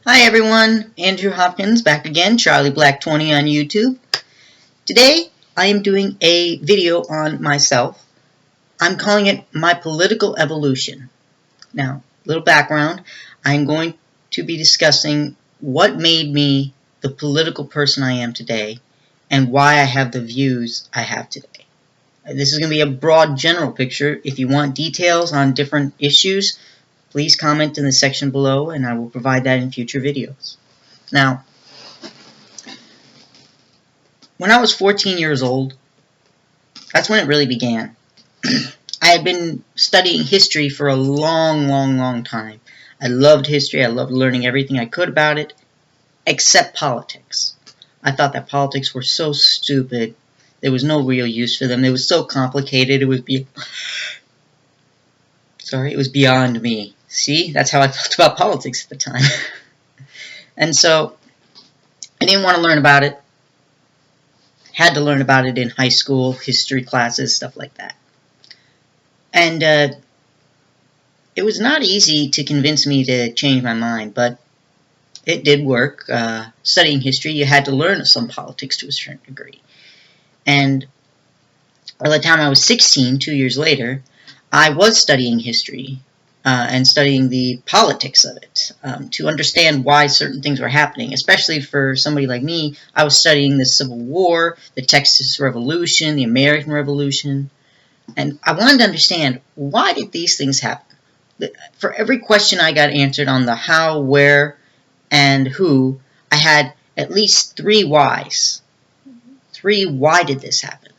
Hi everyone, Andrew Hopkins back again, Charlie Black 20 on YouTube. Today I am doing a video on myself. I'm calling it My Political Evolution. Now, little background, I'm going to be discussing what made me the political person I am today and why I have the views I have today. This is going to be a broad general picture. If you want details on different issues, please comment in the section below and I will provide that in future videos. Now, when I was 14 years old, that's when it really began. I had been studying history for a long time. I loved history. I loved learning everything I could about it, except politics. I thought that politics were so stupid. There was no real use for them. It was so complicated. It was beyond me. See, that's how I felt about politics at the time. And so I didn't want to learn about it. Had to learn about it in high school, history classes, stuff like that. And it was not easy to convince me to change my mind, but it did work. Studying history, you had to learn some politics to a certain degree. And by the time I was 16, 2 years later, I was studying history and studying the politics of it to understand why certain things were happening. Especially for somebody like me, I was studying the Civil War, the Texas Revolution, the American Revolution, and I wanted to understand, why did these things happen? For every question I got answered on the how, where, and who, I had at least 3 whys. 3 why did this happen?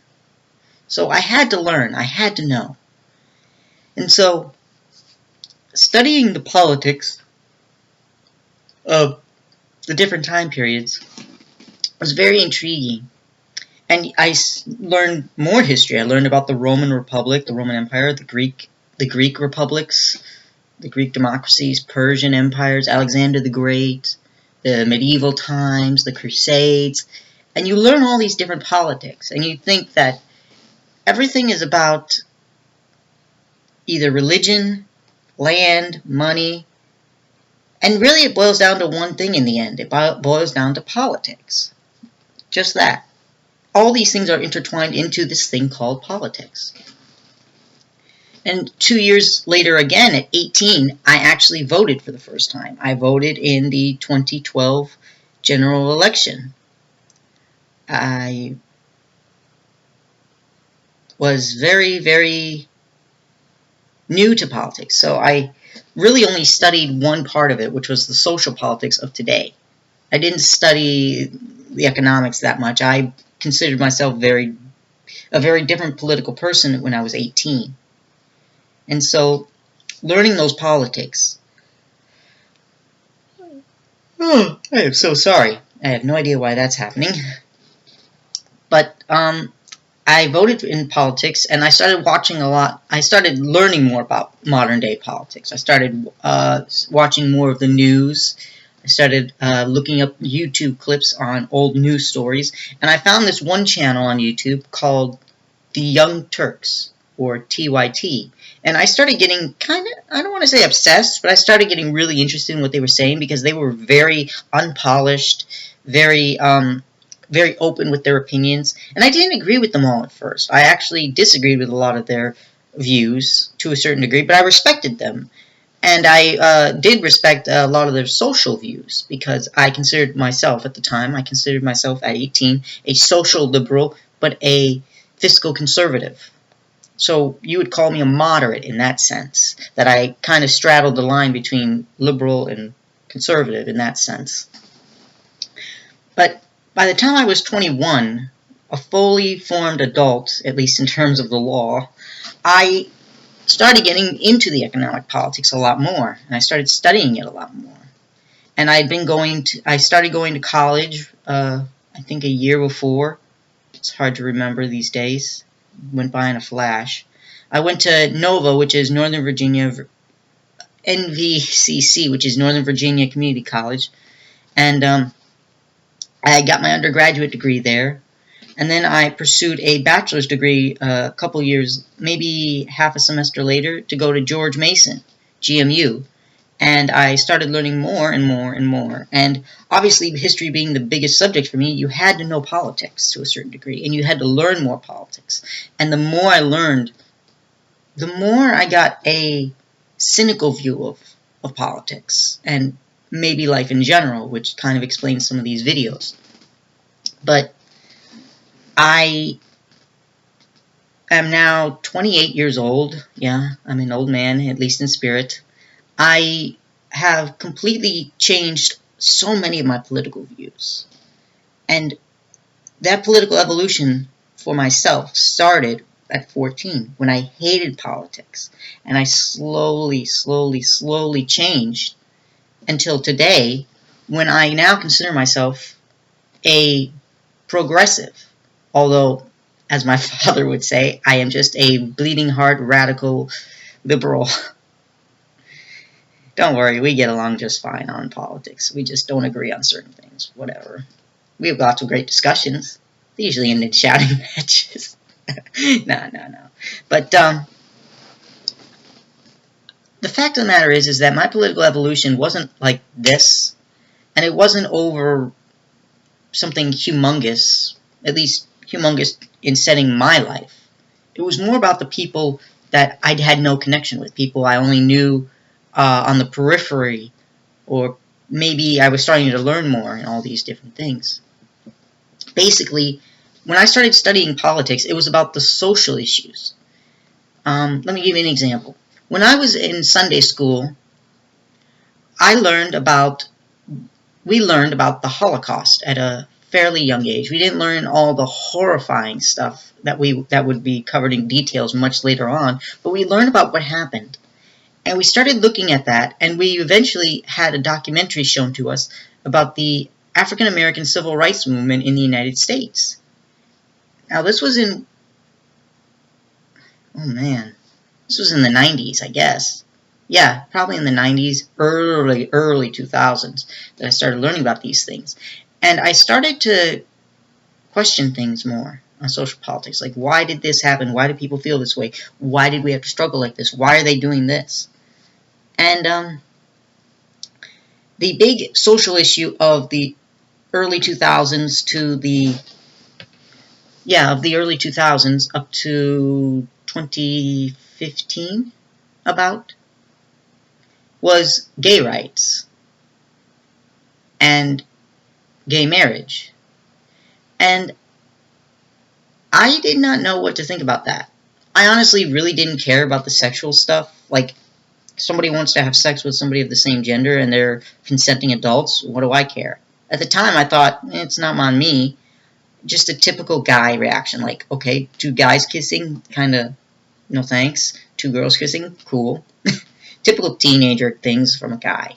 So I had to learn, I had to know. And so, studying the politics of the different time periods was very intriguing. And I learned more history. I learned about the Roman Republic, the Roman Empire, the Greek republics, the Greek democracies, Persian empires, Alexander the Great, the medieval times, the Crusades. And you learn all these different politics. And you think that everything is about either religion, land, money. And really it boils down to one thing in the end. It boils down to politics. Just that. All these things are intertwined into this thing called politics. And 2 years later again, at 18, I actually voted for the first time. I voted in the 2012 general election. I was very new to politics, so I really only studied one part of it, which was the social politics of today. I didn't study the economics that much. I considered myself a very different political person when I was 18. And so, learning those politics... Oh, I am so sorry. I have no idea why that's happening. But, I voted in politics, and I started watching a lot. I started learning more about modern-day politics. I started watching more of the news. I started looking up YouTube clips on old news stories, and I found this one channel on YouTube called the Young Turks, or TYT. And I started getting I don't want to say obsessed, but I started getting really interested in what they were saying because they were very unpolished, very open with their opinions. And I didn't agree with them all at first. I actually disagreed with a lot of their views to a certain degree, but I respected them. And I did respect a lot of their social views because I considered myself, at the time, I considered myself at 18, a social liberal, but a fiscal conservative. So you would call me a moderate in that sense, that I kind of straddled the line between liberal and conservative in that sense. But by the time I was 21, a fully formed adult, at least in terms of the law, I started getting into the economic politics a lot more, and I started studying it a lot more. And I started going to college, I think a year before. It's hard to remember these days. Went by in a flash. I went to NOVA, which is Northern Virginia, NVCC, which is Northern Virginia Community College, and I got my undergraduate degree there, and then I pursued a bachelor's degree a couple years, maybe half a semester later, to go to George Mason, GMU, And I started learning more and more and more. And obviously, history being the biggest subject for me, you had to know politics to a certain degree, and you had to learn more politics. And the more I learned, the more I got a cynical view of politics, and maybe life in general, which kind of explains some of these videos. But I am now 28 years old. Yeah, I'm an old man, at least in spirit. I have completely changed so many of my political views. And that political evolution for myself started at 14 when I hated politics. And I slowly changed until today when I now consider myself a progressive. Although, as my father would say, I am just a bleeding heart radical liberal. Don't worry, we get along just fine on politics. We just don't agree on certain things. Whatever. We have lots of great discussions. They usually end in shouting matches. No. But the fact of the matter is that my political evolution wasn't like this, and it wasn't over something humongous, at least humongous in setting my life. It was more about the people that I had no connection with, people I only knew on the periphery, or maybe I was starting to learn more in all these different things. Basically, when I started studying politics, it was about the social issues. Let me give you an example. When I was in Sunday school, we learned about the Holocaust at a fairly young age. We didn't learn all the horrifying stuff that would be covered in details much later on, but we learned about what happened. And we started looking at that, and we eventually had a documentary shown to us about the African American Civil Rights Movement in the United States. Now, this was in the 90s, I guess. Yeah, probably in the 90s, early 2000s, that I started learning about these things. And I started to question things more on social politics. Like, why did this happen? Why do people feel this way? Why did we have to struggle like this? Why are they doing this? And the big social issue of the early 2000s early 2000s up to 2015 was gay rights and gay marriage. And I did not know what to think about that. I honestly really didn't care about the sexual stuff. Like, somebody wants to have sex with somebody of the same gender and they're consenting adults, what do I care? At the time, I thought, it's not on me. Just a typical guy reaction, like, okay, two guys kissing, kind of, no thanks. Two girls kissing, cool. Typical teenager things from a guy.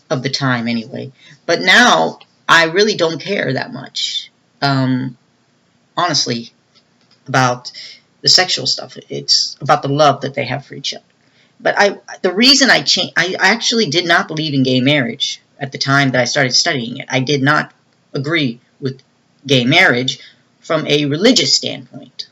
Of the time, anyway. But now, I really don't care that much. Honestly, about the sexual stuff. It's about the love that they have for each other. But the reason I actually did not believe in gay marriage at the time that I started studying it. I did not agree with gay marriage from a religious standpoint.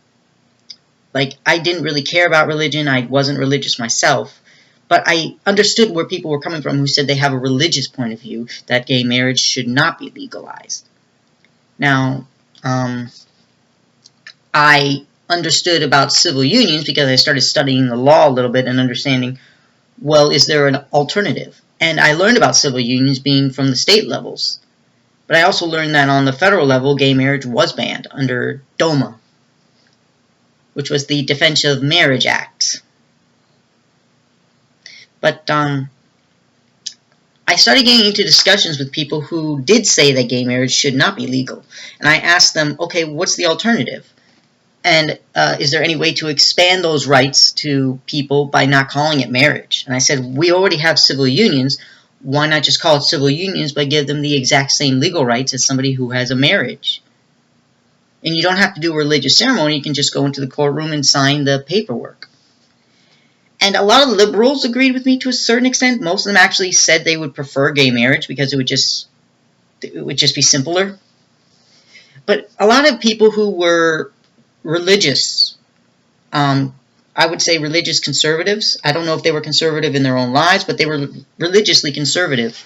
Like, I didn't really care about religion. I wasn't religious myself. But I understood where people were coming from who said they have a religious point of view that gay marriage should not be legalized. Now, I understood about civil unions because I started studying the law a little bit and understanding, well, is there an alternative? And I learned about civil unions being from the state levels. But I also learned that on the federal level, gay marriage was banned under DOMA, which was the Defense of Marriage Act. But I started getting into discussions with people who did say that gay marriage should not be legal. And I asked them, okay, what's the alternative? And is there any way to expand those rights to people by not calling it marriage? And I said, we already have civil unions. Why not just call it civil unions but give them the exact same legal rights as somebody who has a marriage? And you don't have to do a religious ceremony. You can just go into the courtroom and sign the paperwork. And a lot of liberals agreed with me to a certain extent. Most of them actually said they would prefer gay marriage because it would just be simpler. But a lot of people who were religious I would say, religious conservatives. I don't know if they were conservative in their own lives, but they were religiously conservative.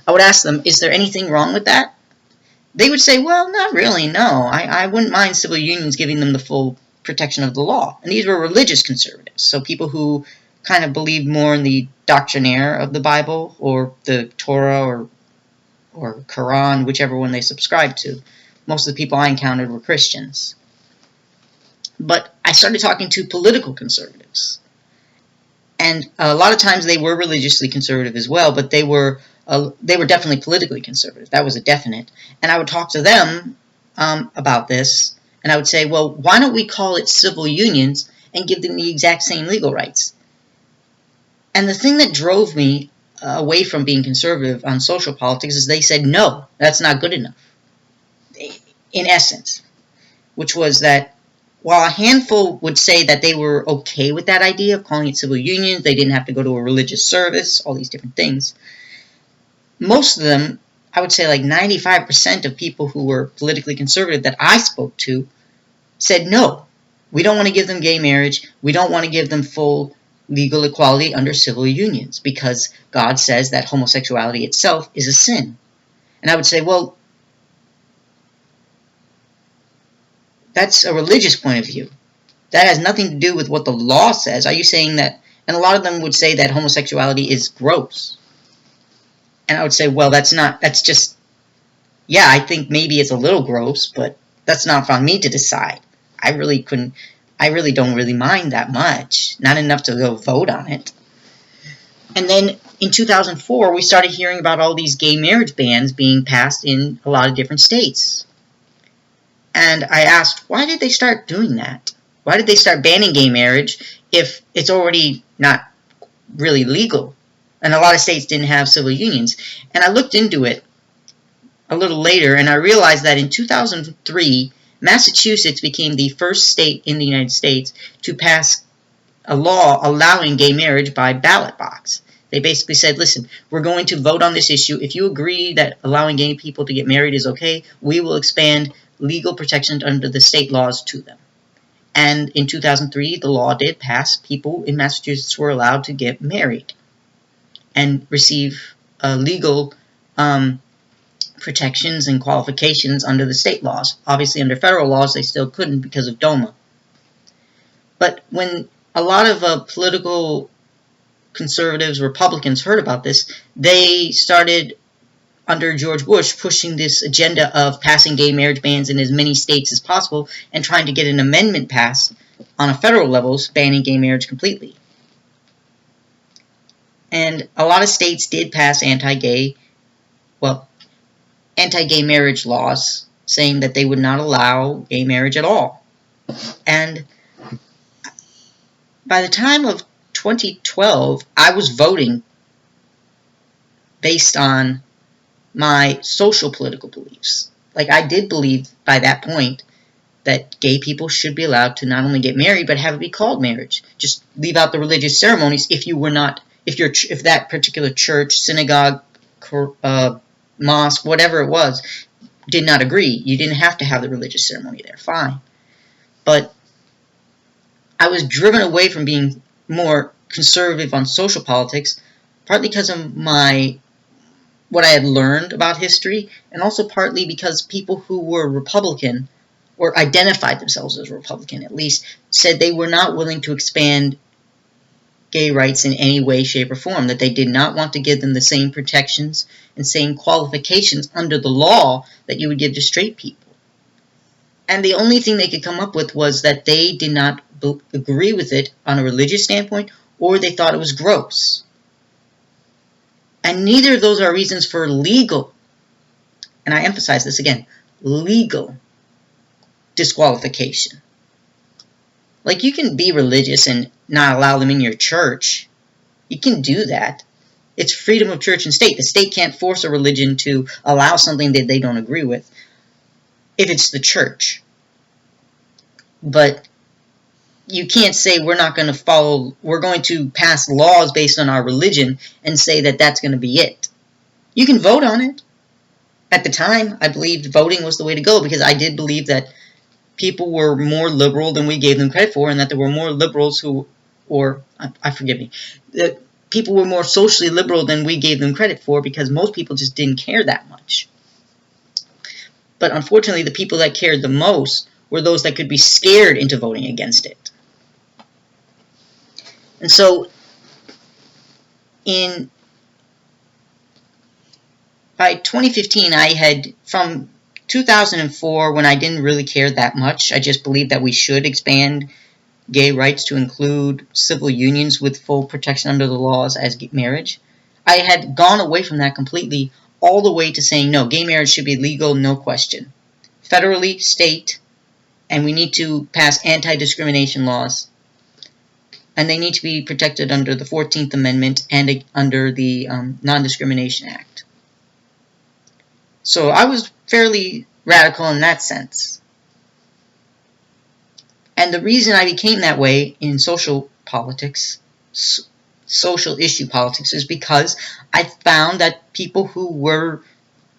I would ask them, is there anything wrong with that? They would say, well, not really, no. I wouldn't mind civil unions giving them the full protection of the law. And these were religious conservatives, so people who kind of believed more in the doctrinaire of the Bible or the Torah or Quran, whichever one they subscribed to. Most of the people I encountered were Christians. But I started talking to political conservatives. And a lot of times they were religiously conservative as well, but they were definitely politically conservative. That was a definite. And I would talk to them about this, and I would say, well, why don't we call it civil unions and give them the exact same legal rights? And the thing that drove me away from being conservative on social politics is they said, no, that's not good enough, in essence, which was that while a handful would say that they were okay with that idea of calling it civil unions, they didn't have to go to a religious service, all these different things, most of them, I would say like 95% of people who were politically conservative that I spoke to said, no, we don't want to give them gay marriage, we don't want to give them full legal equality under civil unions, because God says that homosexuality itself is a sin. And I would say, well, that's a religious point of view. That has nothing to do with what the law says. Are you saying that? And a lot of them would say that homosexuality is gross. And I would say, well, that's just, yeah, I think maybe it's a little gross, but that's not for me to decide. I really don't really mind that much. Not enough to go vote on it. And then in 2004, we started hearing about all these gay marriage bans being passed in a lot of different states. And I asked, why did they start doing that? Why did they start banning gay marriage if it's already not really legal? And a lot of states didn't have civil unions. And I looked into it a little later, and I realized that in 2003, Massachusetts became the first state in the United States to pass a law allowing gay marriage by ballot box. They basically said, listen, we're going to vote on this issue. If you agree that allowing gay people to get married is okay, we will expand legal protections under the state laws to them. And in 2003, the law did pass. People in Massachusetts were allowed to get married and receive legal protections and qualifications under the state laws. Obviously, under federal laws, they still couldn't because of DOMA. But when a lot of political conservatives, Republicans heard about this, they started, under George Bush, pushing this agenda of passing gay marriage bans in as many states as possible and trying to get an amendment passed on a federal level banning gay marriage completely. And a lot of states did pass anti-gay marriage laws saying that they would not allow gay marriage at all. And by the time of 2012, I was voting based on my social political beliefs. Like, I did believe by that point that gay people should be allowed to not only get married, but have it be called marriage. Just leave out the religious ceremonies if that particular church, synagogue, mosque, whatever it was, did not agree. You didn't have to have the religious ceremony there. Fine. But I was driven away from being more conservative on social politics, partly because of what I had learned about history, and also partly because people who were Republican, or identified themselves as Republican at least, said they were not willing to expand gay rights in any way, shape, or form, that they did not want to give them the same protections and same qualifications under the law that you would give to straight people. And the only thing they could come up with was that they did not agree with it on a religious standpoint, or they thought it was gross. And neither of those are reasons for legal, and I emphasize this again, legal disqualification. Like, you can be religious and not allow them in your church. You can do that. It's freedom of church and state. The state can't force a religion to allow something that they don't agree with if it's the church. But you can't say we're going to pass laws based on our religion and say that that's going to be it. You can vote on it. At the time, I believed voting was the way to go, because I did believe that people were more liberal than we gave them credit for, and that there were more liberals who, forgive me, that people were more socially liberal than we gave them credit for, because most people just didn't care that much. But unfortunately, the people that cared the most were those that could be scared into voting against it. And so, by 2015, I had, from 2004, when I didn't really care that much, I just believed that we should expand gay rights to include civil unions with full protection under the laws as marriage. I had gone away from that completely, all the way to saying, no, gay marriage should be legal, no question. Federally, state, and we need to pass anti-discrimination laws. And they need to be protected under the 14th Amendment and under the Non-Discrimination Act. So I was fairly radical in that sense. And the reason I became that way in social politics, social issue politics, is because I found that people who were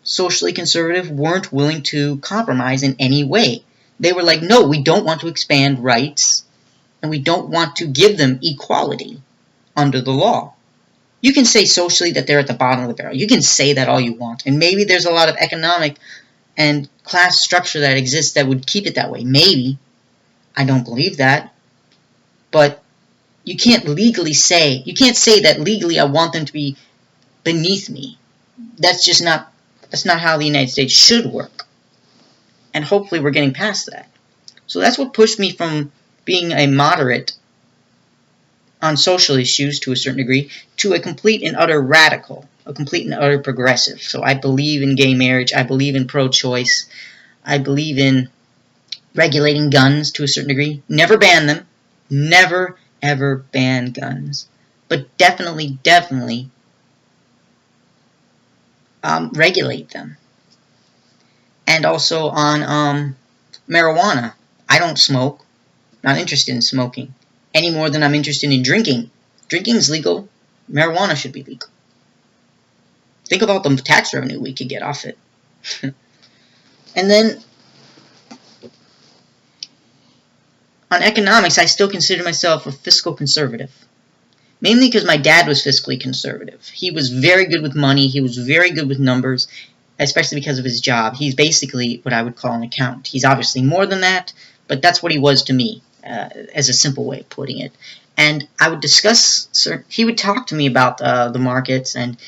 socially conservative weren't willing to compromise in any way. They were like, no, we don't want to expand rights, and we don't want to give them equality under the law. You can say socially that they're at the bottom of the barrel. You can say that all you want. And maybe there's a lot of economic and class structure that exists that would keep it that way. Maybe. I don't believe that. But you can't legally say, you can't say that legally I want them to be beneath me. That's not how the United States should work. And hopefully we're getting past that. So that's what pushed me from being a moderate on social issues to a certain degree to a complete and utter radical, a complete and utter progressive. So I believe in gay marriage. I believe in pro-choice. I believe in regulating guns to a certain degree. Never ban them. Never, ever ban guns. But definitely regulate them. And also on marijuana. I don't smoke. Not interested in smoking. Any more than I'm interested in drinking. Drinking's legal. Marijuana should be legal. Think about the tax revenue we could get off it. And then, on economics, I still consider myself a fiscal conservative. Mainly because my dad was fiscally conservative. He was very good with money. He was very good with numbers, especially because of his job. He's basically what I would call an accountant. He's obviously more than that, but that's what he was to me. As a simple way of putting it. And I would discuss, he would talk to me about the markets and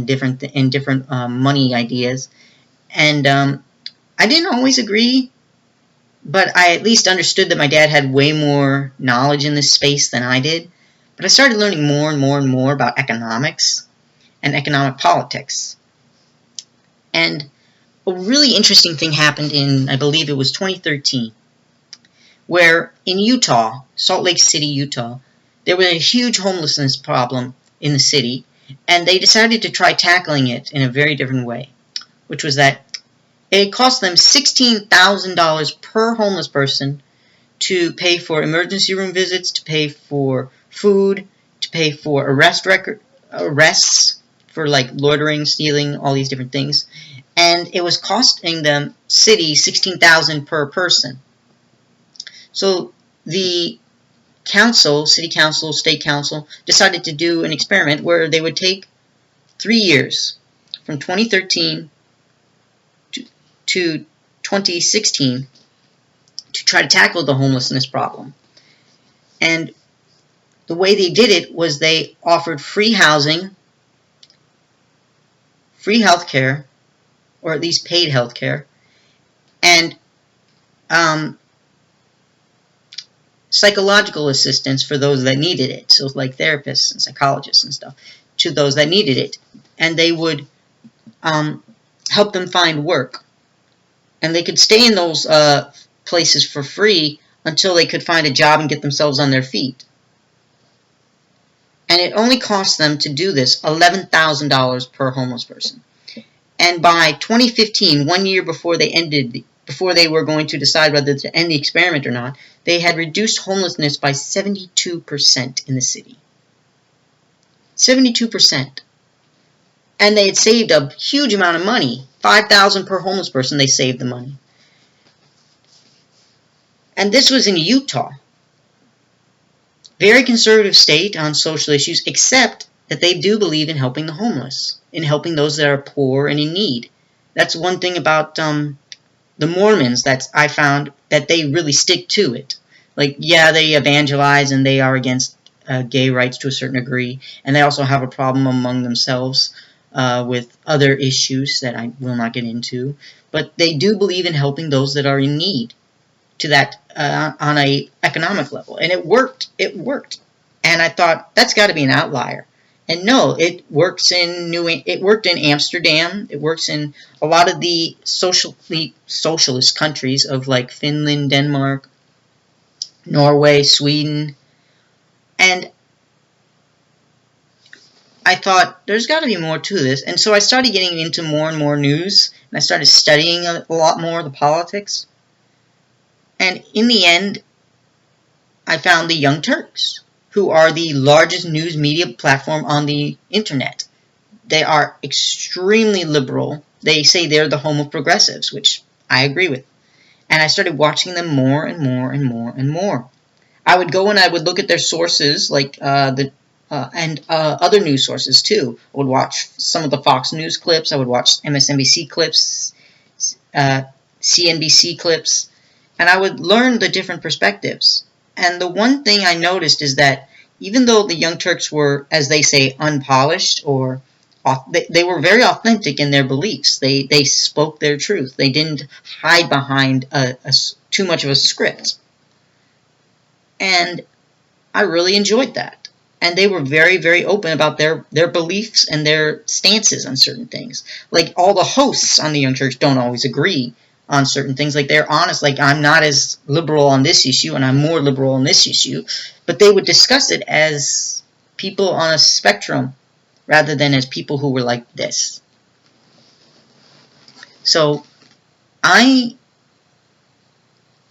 different money ideas. And I didn't always agree, but I at least understood that my dad had way more knowledge in this space than I did. But I started learning more and more and more about economics and economic politics. And a really interesting thing happened in, I believe it was 2013. Where in Utah, Salt Lake City, Utah, there was a huge homelessness problem in the city, and they decided to try tackling it in a very different way, which was that it cost them $16,000 per homeless person to pay for emergency room visits, to pay for food, to pay for arrests for like loitering, stealing, all these different things, and it was costing them city $16,000 per person. So the council, city council, state council, decided to do an experiment where they would take 3 years, from 2013 to 2016, to try to tackle the homelessness problem. And the way they did it was they offered free housing, free health care, or at least paid health care, and psychological assistance for those that needed it, so like therapists and psychologists and stuff, to those that needed it. And they would help them find work. And they could stay in those places for free until they could find a job and get themselves on their feet. And it only cost them to do this $11,000 per homeless person. And by 2015, 1 year before they were going to decide whether to end the experiment or not, they had reduced homelessness by 72% in the city. 72%. And they had saved a huge amount of money. $5,000 per homeless person, they saved the money. And this was in Utah. Very conservative state on social issues, except that they do believe in helping the homeless, in helping those that are poor and in need. That's one thing about the Mormons that I found, that they really stick to it. Like, yeah, they evangelize and they are against gay rights to a certain degree, and they also have a problem among themselves with other issues that I will not get into. But they do believe in helping those that are in need, to that on a economic level, and it worked. It worked, and I thought that's got to be an outlier. And no, it works in It worked in Amsterdam. It works in a lot of the socialist countries of like Finland, Denmark, Norway, Sweden, and I thought there's got to be more to this. And so I started getting into more and more news, and I started studying a lot more of the politics. And in the end, I found the Young Turks, who are the largest news media platform on the internet. They are extremely liberal. They say they're the home of progressives, which I agree with. And I started watching them more and more and more and more. I would go and I would look at their sources, like other news sources too. I would watch some of the Fox News clips. I would watch MSNBC clips, CNBC clips, and I would learn the different perspectives. And the one thing I noticed is that even though the Young Turks were, as they say, unpolished, or they were very authentic in their beliefs. They spoke their truth. They didn't hide behind too much of a script. And I really enjoyed that. And they were very, very open about their beliefs and their stances on certain things. Like, all the hosts on the Young Turks don't always agree on certain things. Like, they're honest, like, I'm not as liberal on this issue and I'm more liberal on this issue, but they would discuss it as people on a spectrum rather than as people who were like this. So I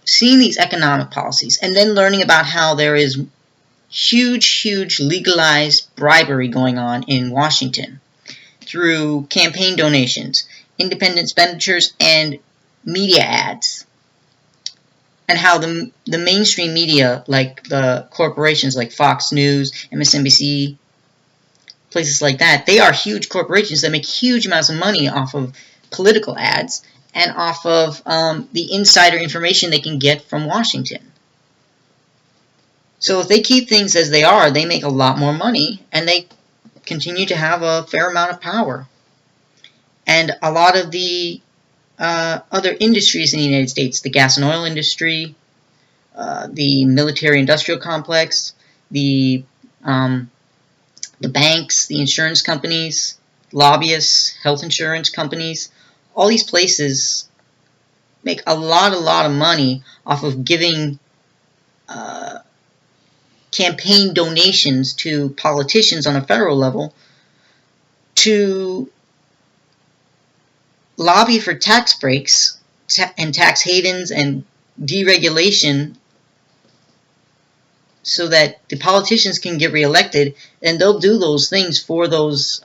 seeing these economic policies and then learning about how there is huge legalized bribery going on in Washington through campaign donations, independent expenditures, and media ads, and how the mainstream media, like the corporations like Fox News, MSNBC, places like that, they are huge corporations that make huge amounts of money off of political ads and off of the insider information they can get from Washington. So if they keep things as they are, they make a lot more money, and they continue to have a fair amount of power. And a lot of the other industries in the United States, the gas and oil industry, the military-industrial complex, the banks, the insurance companies, lobbyists, health insurance companies, all these places make a lot of money off of giving campaign donations to politicians on a federal level to lobby for tax breaks and tax havens and deregulation so that the politicians can get reelected, and they'll do those things for those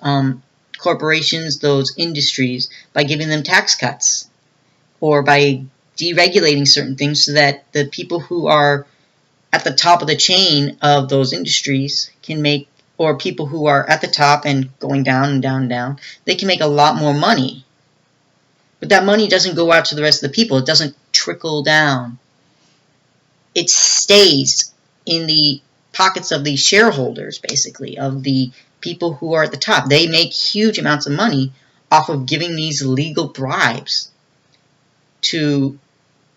corporations, those industries, by giving them tax cuts or by deregulating certain things so that the people who are at the top of the chain of those industries can make, or people who are at the top and going down and down and down, they can make a lot more money. But that money doesn't go out to the rest of the people. It doesn't trickle down. It stays in the pockets of the shareholders, basically, of the people who are at the top. They make huge amounts of money off of giving these legal bribes to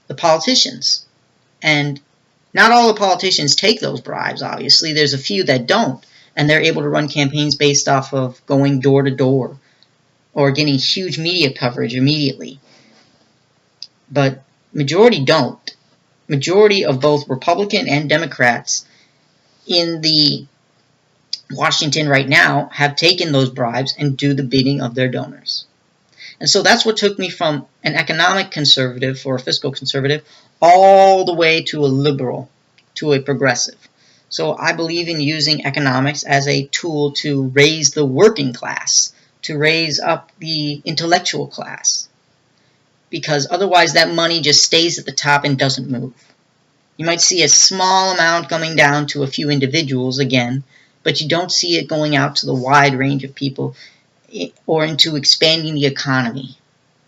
the politicians. And not all the politicians take those bribes, obviously. There's a few that don't, and they're able to run campaigns based off of going door to door or getting huge media coverage immediately. But majority don't. Majority of both Republican and Democrats in the Washington right now have taken those bribes and do the bidding of their donors. And so that's what took me from an economic conservative or a fiscal conservative all the way to a liberal, to a progressive. So I believe in using economics as a tool to raise the working class, to raise up the intellectual class, because otherwise that money just stays at the top and doesn't move. You might see a small amount coming down to a few individuals again, but you don't see it going out to the wide range of people or into expanding the economy.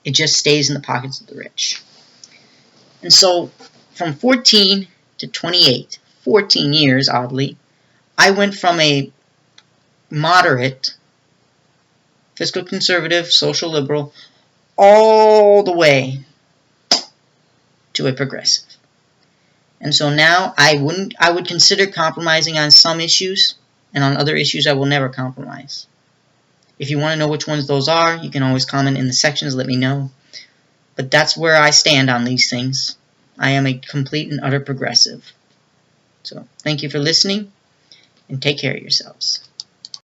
It just stays in the pockets of the rich. And so from 14 to 28, 14 years, oddly, I went from a moderate, fiscal conservative, social liberal, all the way to a progressive. And so now I would consider compromising on some issues, and on other issues I will never compromise. If you want to know which ones those are, you can always comment in the sections, let me know. But that's where I stand on these things. I am a complete and utter progressive. So thank you for listening, and take care of yourselves.